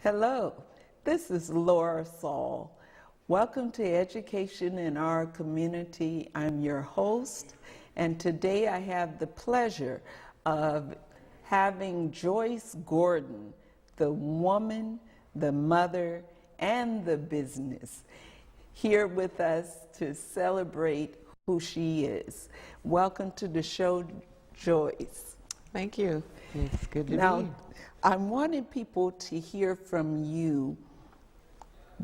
Hello, this is LORA SALL. Welcome to Education in Our Community. I'm your host, and today I have the pleasure of having Joyce Gordon, the woman, the mother, and the business, here with us to celebrate who she is. Welcome to the show, Joyce. Thank you. It's good to be Now, here. I wanted people to hear from you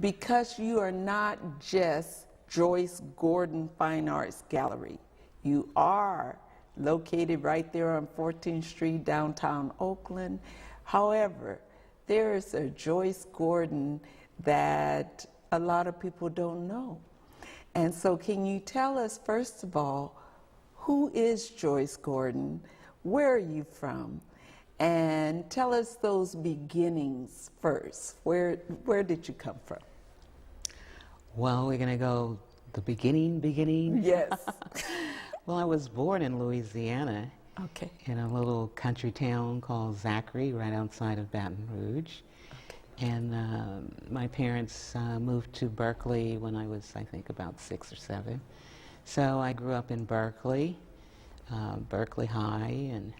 because you are not just Joyce Gordon Fine Arts Gallery. You are located right there on 14th Street, downtown Oakland. However, there is a Joyce Gordon that a lot of people don't know. And so can you tell us, first of all, who is Joyce Gordon? Where are you from? And tell us those beginnings first. Where did you come from? Well, we're going to go the beginning. Yes. Well, I was born in Louisiana. Okay. In a little country town called Zachary, right outside of Baton Rouge. Okay. And my parents moved to Berkeley when I was, I think, about 6 or 7. So I grew up in Berkeley, Berkeley High, and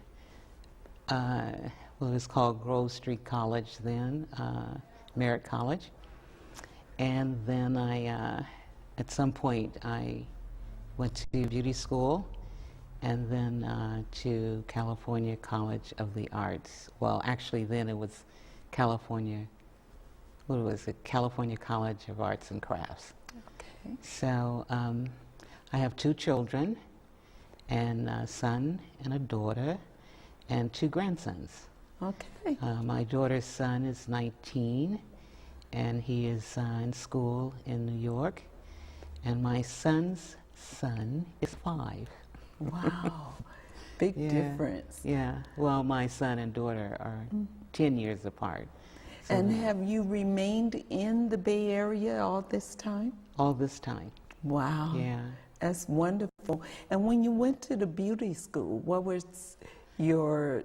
well, it was called Grove Street College then, Merritt College. And then at some point, I went to beauty school and then to California College of the Arts. Well, actually, then it was California College of Arts and Crafts. Okay. So I have 2 children, and a son and a daughter, and 2 grandsons. Okay. My daughter's son is 19, and he is in school in New York. And my son's son is 5. Wow. Big difference. Yeah. Well, my son and daughter are 10 years apart. So And have you remained in the Bay Area all this time? all this time. Wow. Yeah. That's wonderful. And when you went to the beauty school, what was your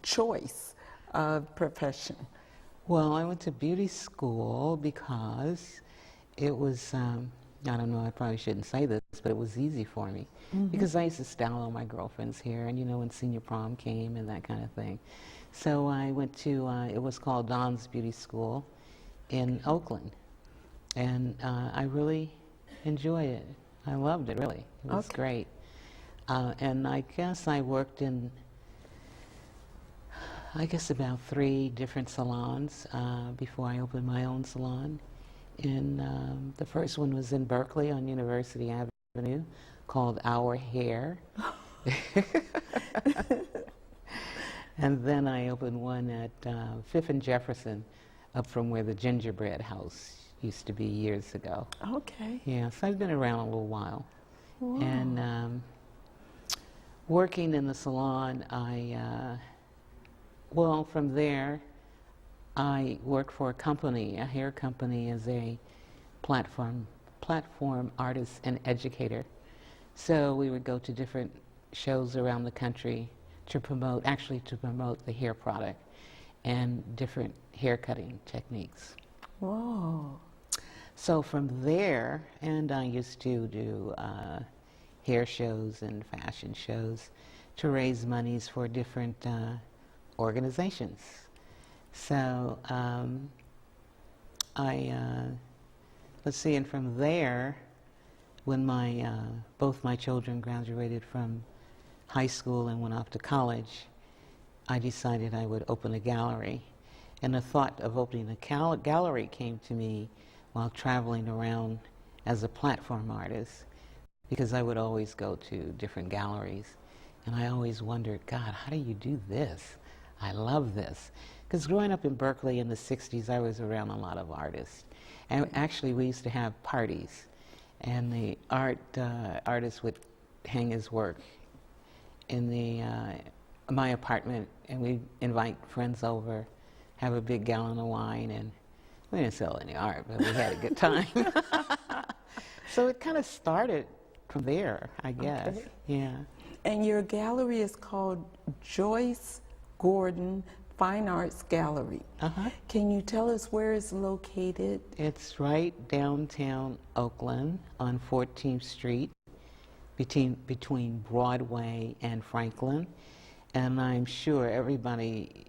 choice of profession? Well, I went to beauty school because it was, I don't know, I probably shouldn't say this, but it was easy for me. Because I used to style all my girlfriends' hair, and when senior prom came and that kind of thing. So I went to, it was called Don's Beauty School in Oakland. And I really enjoyed it. I loved it, really. It was great. And I guess I worked in, about 3 different salons before I opened my own salon. And the first one was in Berkeley on University Avenue called Our Hair. And then I opened one at 5th and Jefferson, up from where the gingerbread house used to be years ago. Okay. Yeah, so I've been around a little while. Wow. And working in the salon, well, from there, I worked for a company, a hair company, as a platform artist and educator. So we would go to different shows around the country to promote the hair product and different hair cutting techniques. Whoa. So from there, and I used to do hair shows and fashion shows to raise monies for different organizations. So let's see, and from there, when both my children graduated from high school and went off to college, I decided I would open a gallery. And the thought of opening a gallery came to me while traveling around as a platform artist, because I would always go to different galleries. And I always wondered, God, how do you do this? I love this. Because growing up in Berkeley in the 60s, I was around a lot of artists. And actually, we used to have parties. And the artist would hang his work in my apartment, and we'd invite friends over, have a big gallon of wine, and we didn't sell any art, but we had a good time. So it kind of started from there, I guess. Okay. Yeah. And your gallery is called Joyce Gordon Fine Arts Gallery. Can you tell us where it's located? It's right downtown Oakland on 14th Street, between Broadway and Franklin. And I'm sure everybody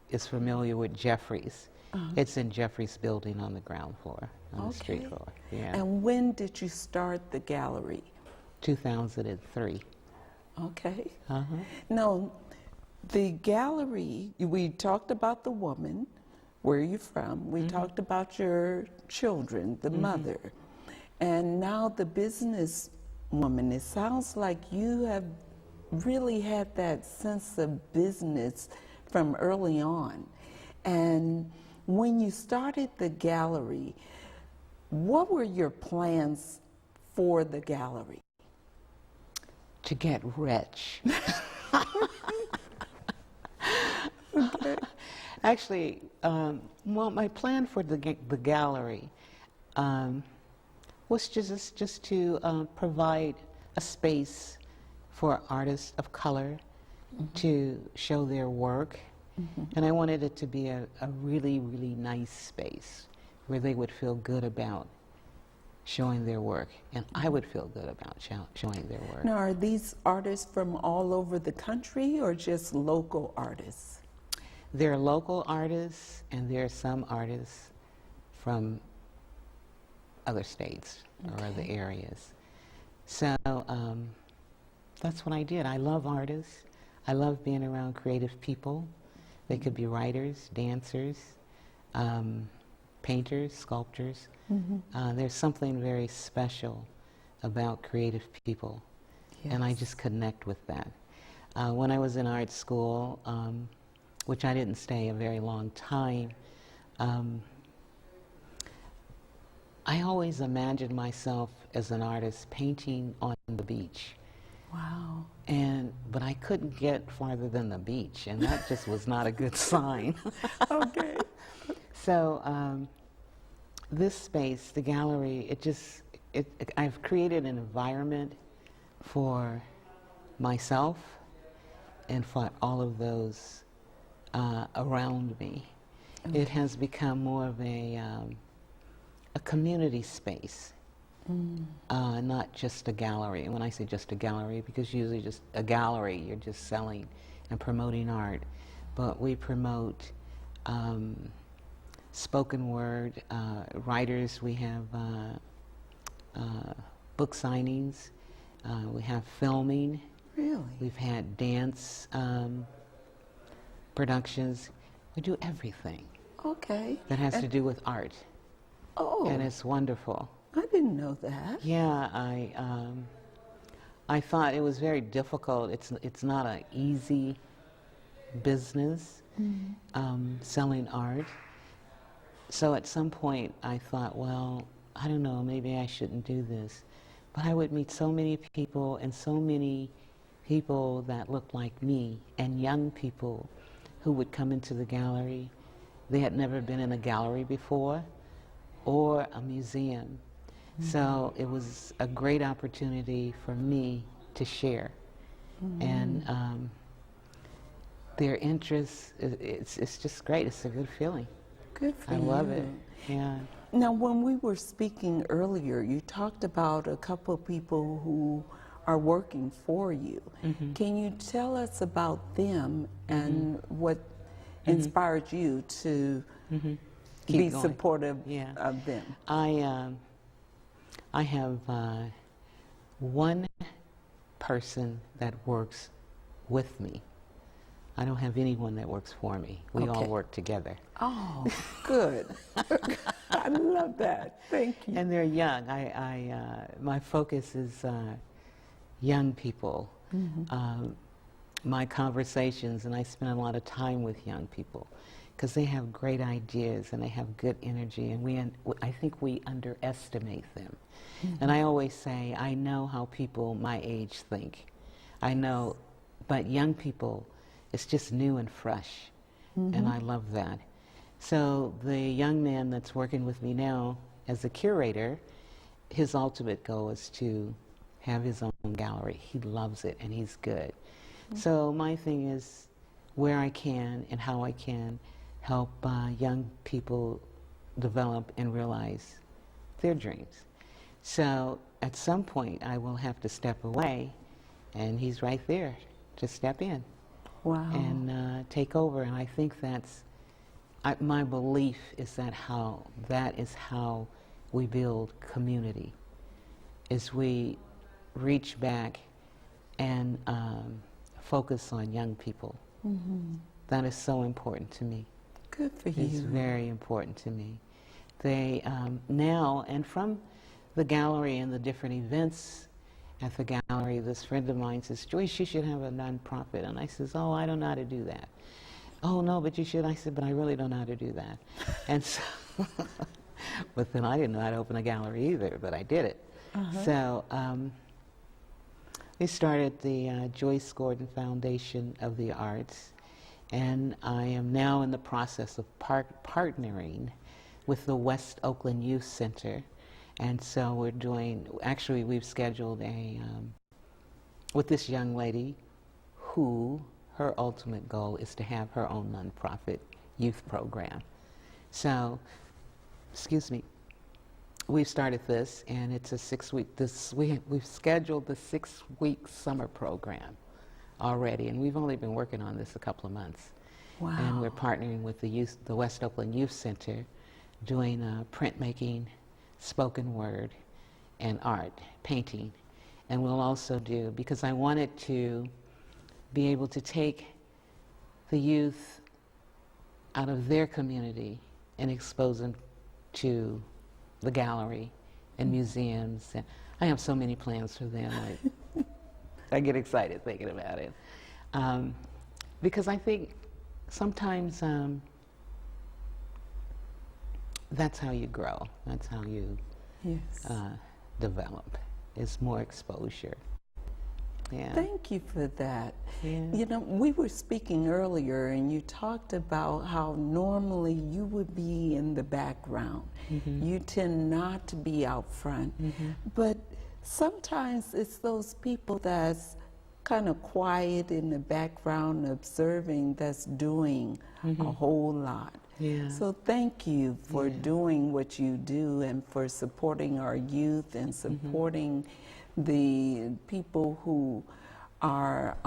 is familiar with Jeffries. It's in Jeffries building on the ground floor, on the street floor. Yeah. And when did you start the gallery? 2003. Okay. Now, the gallery, we talked about the woman, where you're from. We talked about your children, the mother. And now the business woman. It sounds like you have really had that sense of business from early on. And when you started the gallery, what were your plans for the gallery? To get rich. Actually, well, my plan for the gallery was just to provide a space for artists of color to show their work. And I wanted it to be a really, really nice space where they would feel good about showing their work, and I would feel good about showing their work. Now, are these artists from all over the country or just local artists? There are local artists, and there are some artists from other states or other areas. So that's what I did. I love artists. I love being around creative people. They could be writers, dancers, painters, sculptors. There's something very special about creative people, and I just connect with that. When I was in art school, which I didn't stay a very long time, I always imagined myself as an artist painting on the beach. Wow. But I couldn't get farther than the beach, and that just was not a good sign. Okay. So this space, the gallery, I've created an environment for myself and for all of those around me. It has become more of a community space. Not just a gallery. And when I say just a gallery, because usually just a gallery, you're just selling and promoting art. But we promote spoken word, writers. We have book signings. We have filming. Really? We've had dance productions. We do everything. Okay. That has to do with art. Oh. And it's wonderful. I didn't know that. Yeah, I thought it was very difficult. It's not an easy business, selling art. So at some point I thought, well, I don't know, maybe I shouldn't do this. But I would meet so many people, and so many people that looked like me, and young people who would come into the gallery. They had never been in a gallery before or a museum. So it was a great opportunity for me to share. And their interest, it's just great. It's a good feeling. Good for I you. love it. Yeah. Now, when we were speaking earlier, you talked about a couple of people who are working for you. Can you tell us about them and what inspired you to be going. supportive of them? I have one person that works with me. I don't have anyone that works for me. We all work together. Oh, good. I love that. Thank you. And they're young. My focus is young people. My conversations, and I spend a lot of time with young people because they have great ideas and they have good energy, and I think we underestimate them. And I always say, I know how people my age think. I know, but young people, it's just new and fresh, and I love that. So the young man that's working with me now as a curator, his ultimate goal is to have his own gallery. He loves it, and he's good. So my thing is, where I can and how I can help young people develop and realize their dreams. So at some point I will have to step away, and he's right there to step in. Wow. And take over. And I think that's, my belief is that is how we build community, is we reach back and focus on young people. Mm-hmm. That is so important to me. Good for you. It's very important to me. They now, and from the gallery and the different events at the gallery, this friend of mine says, Joyce, you should have a nonprofit. And I says, oh, I don't know how to do that. Oh, no, but you should. I said, but I really don't know how to do that. And so, but then I didn't know how to open a gallery either, but I did it. Uh-huh. So we started the Joyce Gordon Foundation of the Arts, and I am now in the process of partnering with the West Oakland Youth Center. And so we're doing, actually we've scheduled with this young lady who, her ultimate goal is to have her own nonprofit youth program. So, excuse me, we've started this, and it's a 6-week, we've scheduled the 6-week summer program already, and we've only been working on this a couple of months. Wow. And we're partnering with the West Oakland Youth Center, doing printmaking, spoken word, and art, painting. And we'll also do, because I wanted to be able to take the youth out of their community and expose them to the gallery and museums. And I have so many plans for them. I get excited thinking about it. Because I think sometimes that's how you grow. That's how you develop. It's more exposure. Yeah. Thank you for that. Yeah. You know, we were speaking earlier, and you talked about how normally you would be in the background. Mm-hmm. You tend not to be out front. Mm-hmm. But sometimes it's those people that's kind of quiet in the background observing that's doing a whole lot. Yeah. So thank you for doing what you do, and for supporting our youth, and supporting the people who are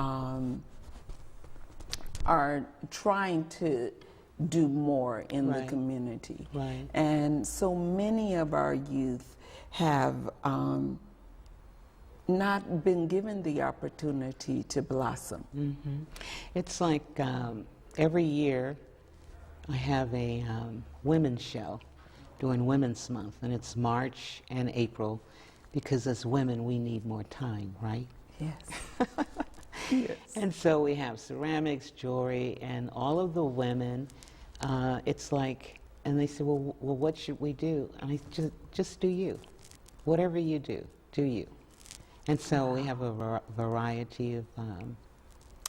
trying to do more in the community. Right. And so many of our youth have not been given the opportunity to blossom. Mm-hmm. It's like every year I have a women's show during Women's Month, and it's March and April, because as women we need more time, right? Yes. Yes. And so we have ceramics, jewelry, and all of the women. It's like, and they say, well, what should we do? And I just do you. Whatever you do you. And so we have a variety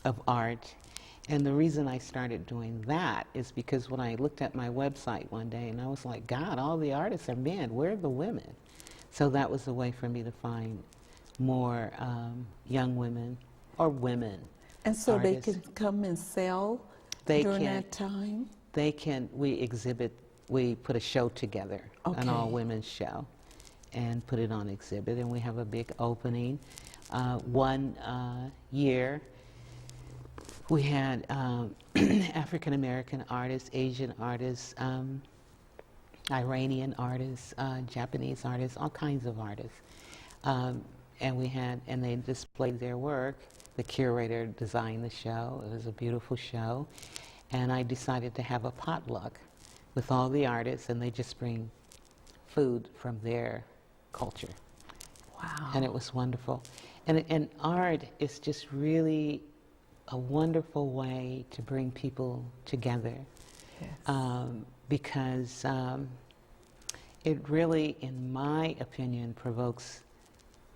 of art. And the reason I started doing that is because when I looked at my website one day, and I was like, God, all the artists are men. Where are the women? So that was a way for me to find more young women or women. And so artists. they can come and sell during that time? They can, we put a show together, an all-women's show, and put it on exhibit, and we have a big opening. One year, we had African-American artists, Asian artists, Iranian artists, Japanese artists, all kinds of artists. And they displayed their work. The curator designed the show. It was a beautiful show. And I decided to have a potluck with all the artists, and they just bring food from their culture. Wow. And it was wonderful. And art is just really a wonderful way to bring people together. Yes. Because it really, in my opinion, provokes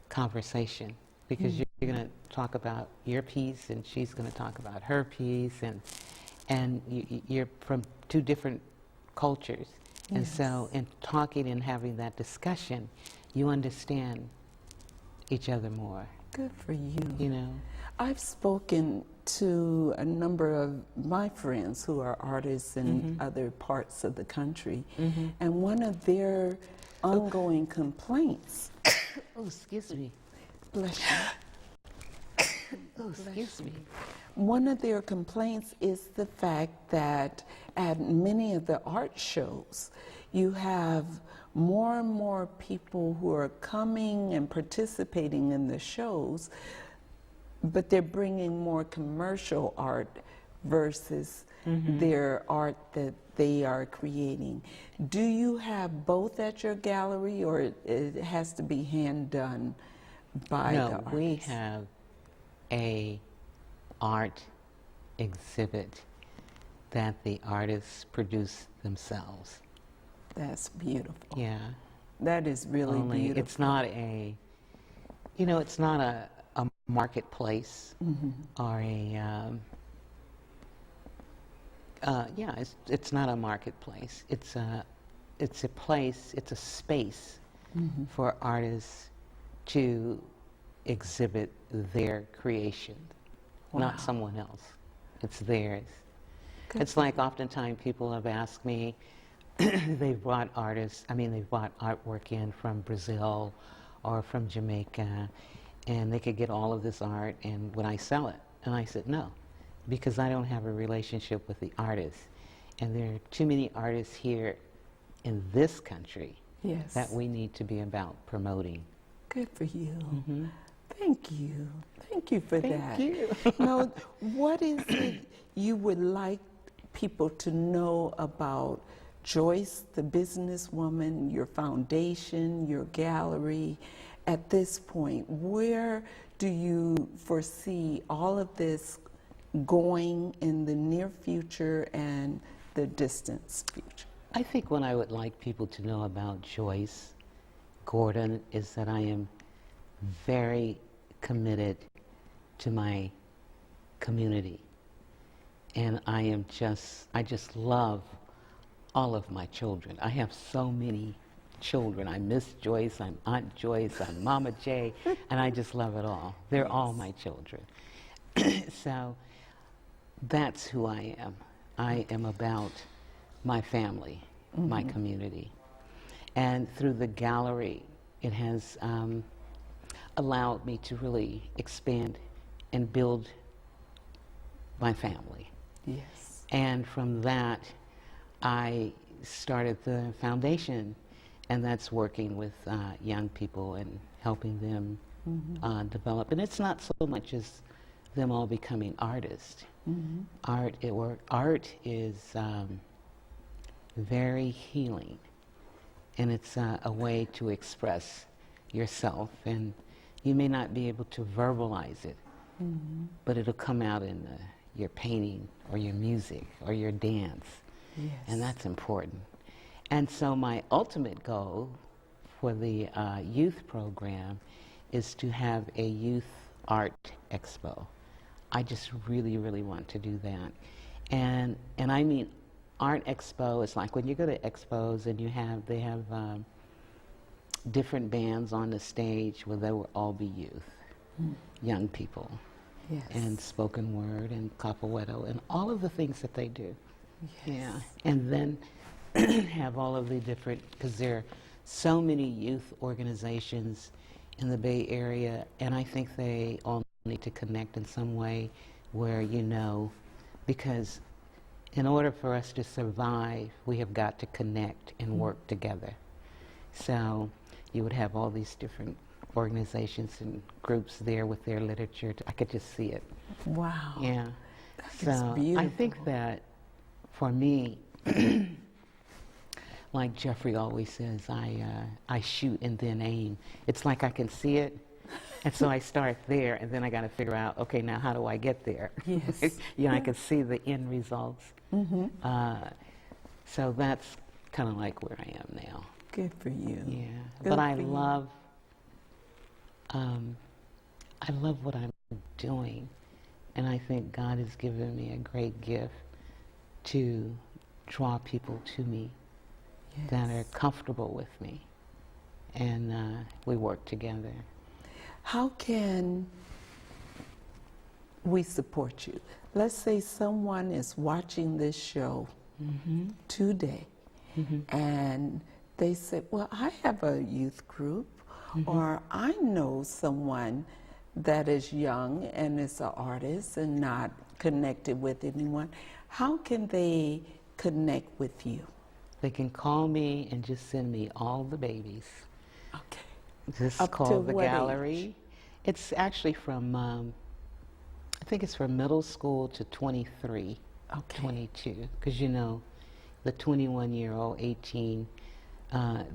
conversation. Because you're going to talk about your piece, and she's going to talk about her piece, and you're from two different cultures. Yes. And so in talking and having that discussion, you understand each other more, Good for you. you know. I've spoken to a number of my friends who are artists in other parts of the country, and one of their ongoing complaints, Oh, excuse me. bless you, Oh, excuse me. one of their complaints is the fact that at many of the art shows, you have more and more people who are coming and participating in the shows, but they're bringing more commercial art versus their art that they are creating. Do you have both at your gallery, or it has to be hand done by the No, artist? we have a art exhibit that the artists produce themselves. That's beautiful. Yeah. That is really Only beautiful. it's not a, you know, it's not a marketplace or a, yeah, it's not a marketplace. It's a place, it's a space for artists to exhibit their creation, not someone else. It's theirs. Good It's like oftentimes people have asked me, they've brought artwork in from Brazil or from Jamaica, and they could get all of this art, and would I sell it? And I said, no, because I don't have a relationship with the artists. And there are too many artists here in this country Yes. that we need to be about promoting. Good for you. Thank you. Thank you for that. Thank you. Now, what is it you would like people to know about Joyce, the businesswoman, your foundation, your gallery? At this point, where do you foresee all of this going in the near future and the distant future? I think what I would like people to know about Joyce Gordon is that I am very committed to my community. And I just love all of my children. I have so many children. I'm Miss Joyce, I'm Aunt Joyce, I'm Mama J, and I just love it all. They're all my children. So that's who I am. I am about my family, my community. And through the gallery, it has allowed me to really expand and build my family. Yes. And from that, I started the foundation, and that's working with young people and helping them develop. And it's not so much as them all becoming artists. Art is very healing, and it's a way to express yourself. And you may not be able to verbalize it, but it'll come out in your painting or your music or your dance. Yes. And that's important. And so my ultimate goal for the youth program is to have a youth art expo. I just really, really want to do that. And I mean, art expo is like when you go to expos and they have different bands on the stage where they will all be youth, young people, Yes. and spoken word and capoeira and all of the things that they do. Yes. Yeah, and then have all of the different, because there are so many youth organizations in the Bay Area, and I think they all need to connect in some way where, because in order for us to survive, we have got to connect and work together. So you would have all these different organizations and groups there with their literature. I could just see it. Wow. Yeah. That is So I beautiful. think that for me, like Jeffrey always says, I shoot and then aim. It's like I can see it, and so I start there, and then I got to figure out, okay, now how do I get there? Yes. I can see the end results. So that's kind of like where I am now. Good for you. Yeah, Good but I for you. love what I'm doing, and I think God has given me a great gift to draw people to me that are comfortable with me, and we work together. How can we support you? Let's say someone is watching this show today and they say, well, I have a youth group, or I know someone that is young and is an artist and not connected with anyone. How can they connect with you? They can call me and just send me all the babies. Okay. Just Up to call the what gallery. age? It's actually from, I think it's from middle school to 23, Okay. 22. Because you know, the 21-year-old, 18,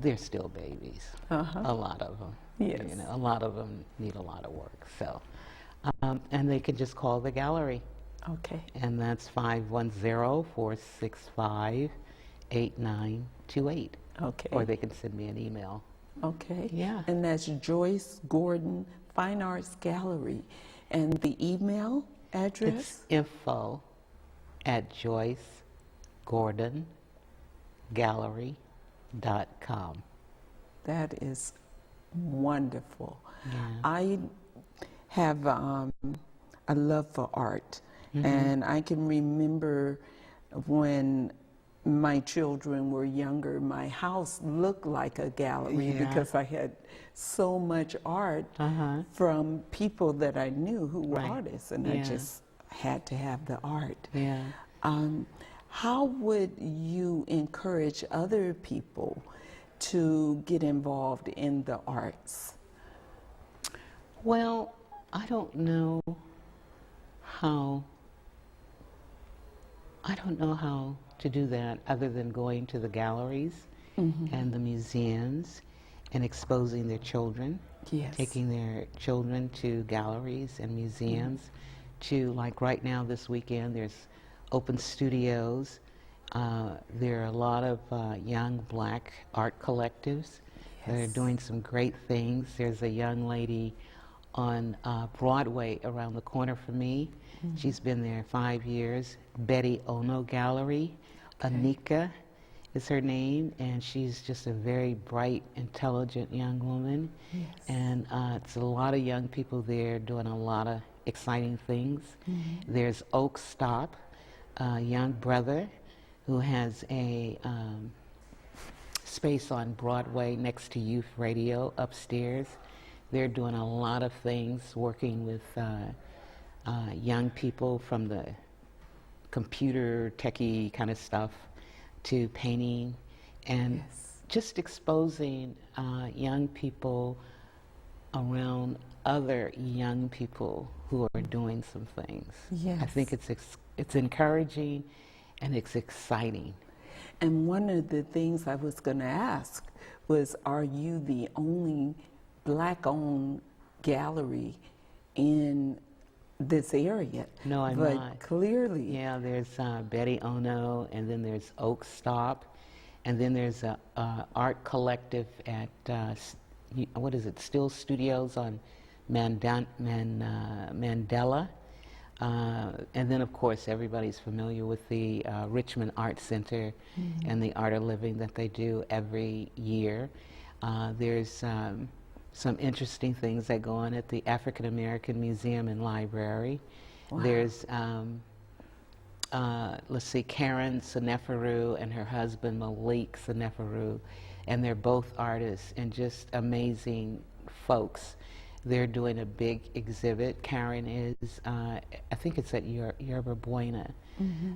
they're still babies. A lot of them. Yes. You know, a lot of them need a lot of work. So, and they can just call the gallery. Okay. And that's 510-465-8928. Okay. Or they can send me an email. Okay. Yeah. And that's Joyce Gordon Fine Arts Gallery. And the email address? It's info@joycegordongallery.com. That is wonderful. Yeah. I have a love for art, and I can remember when my children were younger, my house looked like a gallery because I had so much art from people that I knew who were artists, and I just had to have the art. Yeah. How would you encourage other people to get involved in the arts? Well, I don't know how to do that other than going to the galleries and the museums and exposing their children, taking their children to galleries and museums, to, like right now this weekend, there's open studios. There are a lot of young black art collectives that are doing some great things. There's a young lady on Broadway around the corner from me. She's been there 5 years. Betty Ono Gallery. Anika is her name, and she's just a very bright, intelligent young woman. And it's a lot of young people there doing a lot of exciting things. There's Oak Stop, a young brother who has a space on Broadway next to Youth Radio upstairs. They're doing a lot of things, working with young people from the computer techie kind of stuff to painting, and just exposing young people around other young people who are doing some things. I think it's encouraging and it's exciting. And one of the things I was going to ask was, are you the only black-owned gallery in this area? No, I'm but not. Clearly. Yeah, there's Betty Ono, and then there's Oak Stop, and then there's a art collective at what is it? Still Studios on Mandela, and then of course everybody's familiar with the Richmond Art Center and the Art of Living that they do every year. There's some interesting things that go on at the African American Museum and Library. There's, let's see, Karen Seneferu and her husband Malik Seneferu, and they're both artists and just amazing folks. They're doing a big exhibit. Karen is, I think it's at Yerba Buena.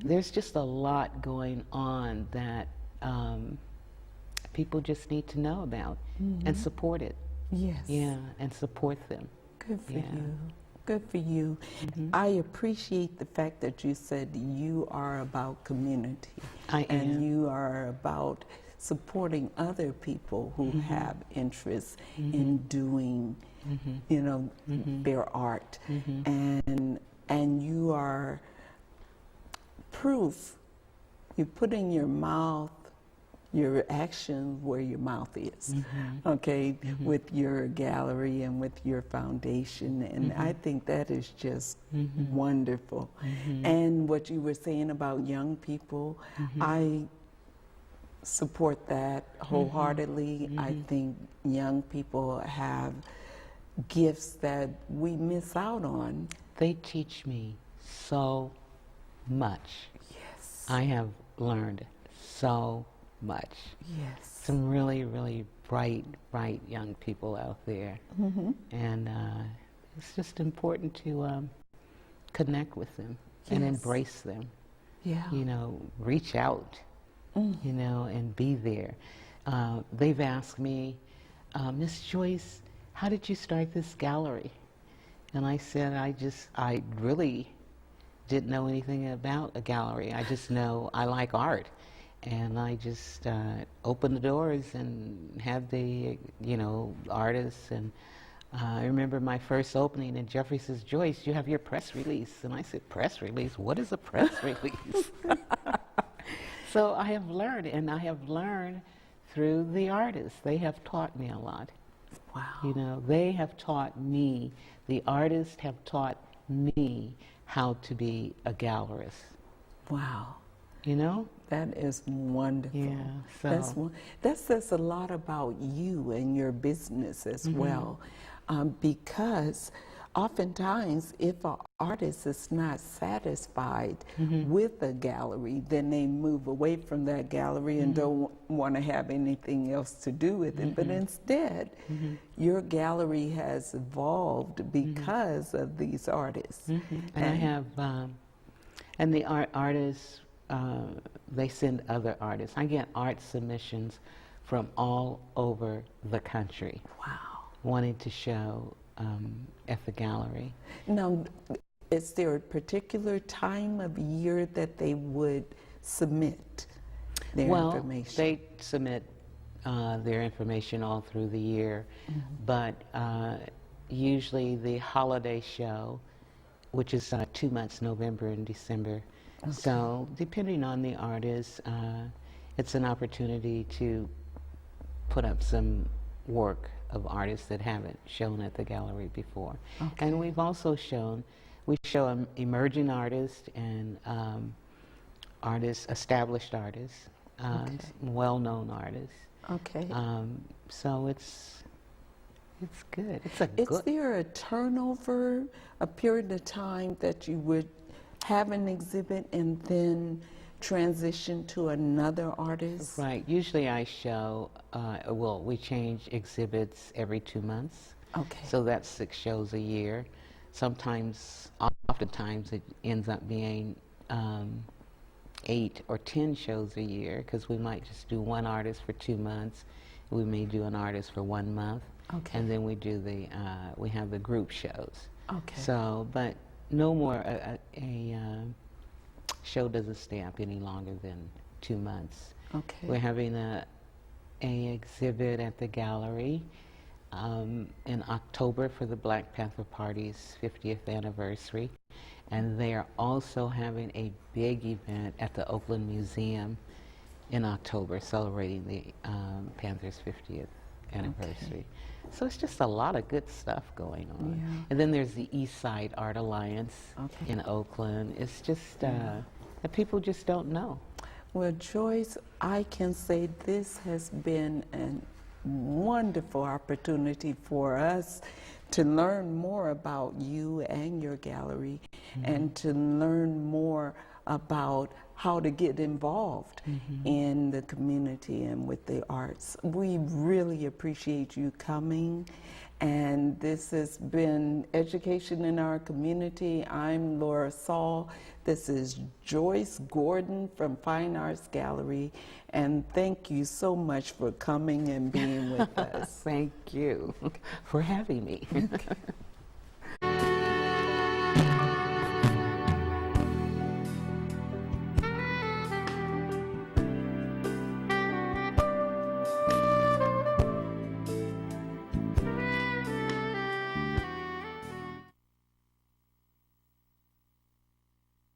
There's just a lot going on that people just need to know about and support it. Yeah, and support them. Good for you. Good for you. I appreciate the fact that you said you are about community. And you are about supporting other people who have interest in doing, you know, their art. And you are proof. You put in your mouth your action where your mouth is, okay, with your gallery and with your foundation. And I think that is just wonderful. And what you were saying about young people, I support that wholeheartedly. I think young people have gifts that we miss out on. They teach me so much. Yes. I have learned so much. Yes. Some really, really bright young people out there. Mm-hmm. And it's just important to connect with them and Yes. embrace them. Yeah. You know, reach out, you know, and be there. They've asked me, Miss Joyce, how did you start this gallery? And I said, I really didn't know anything about a gallery. I just know I like art. And I just opened the doors and had the, you know, artists. And I remember my first opening, and Jeffrey says, Joyce, you have your press release. And I said, press release? What is a press release? So I have learned, and I have learned through the artists. They have taught me a lot. Wow. You know, they have taught me, the artists have taught me how to be a gallerist. Wow. You know? That is wonderful. Yeah, so. That says a lot about you and your business as well. Because oftentimes, if an artist is not satisfied with a gallery, then they move away from that gallery and don't want to have anything else to do with it. But instead, your gallery has evolved because of these artists. And I have, and the artists, they send other artists. I get art submissions from all over the country. Wow. Wanting to show at the gallery. Now, is there a particular time of year that they would submit their information? They submit their information all through the year, but usually the holiday show, which is 2 months, November and December. Okay. So depending on the artist, it's an opportunity to put up some work of artists that haven't shown at the gallery before. Okay. And we've also we show emerging artists and artists, established artists, well-known artists. Okay. So it's good. Is there a turnover, a period of time that you would have an exhibit and then transition to another artist? Right. Usually I show, we change exhibits every 2 months. Okay. So that's 6 shows a year. Oftentimes it ends up being 8 or 10 shows a year, because we might just do one artist for 2 months. We may do an artist for 1 month. Okay. And then we do we have the group shows. Okay. So, but no more, a show doesn't stay up any longer than 2 months. Okay. We're having a exhibit at the gallery in October for the Black Panther Party's 50th anniversary. And they are also having a big event at the Oakland Museum in October, celebrating the Panthers' 50th anniversary. Okay. So it's just a lot of good stuff going on. Yeah. And then there's the East Side Art Alliance in Oakland. It's just that people just don't know. Well, Joyce, I can say this has been a wonderful opportunity for us to learn more about you and your gallery, and to learn more about how to get involved in the community and with the arts. We really appreciate you coming, and this has been Education in Our Community. I'm LORA SALL. This is Joyce Gordon from Fine Arts Gallery, and thank you so much for coming and being with us. Thank you for having me.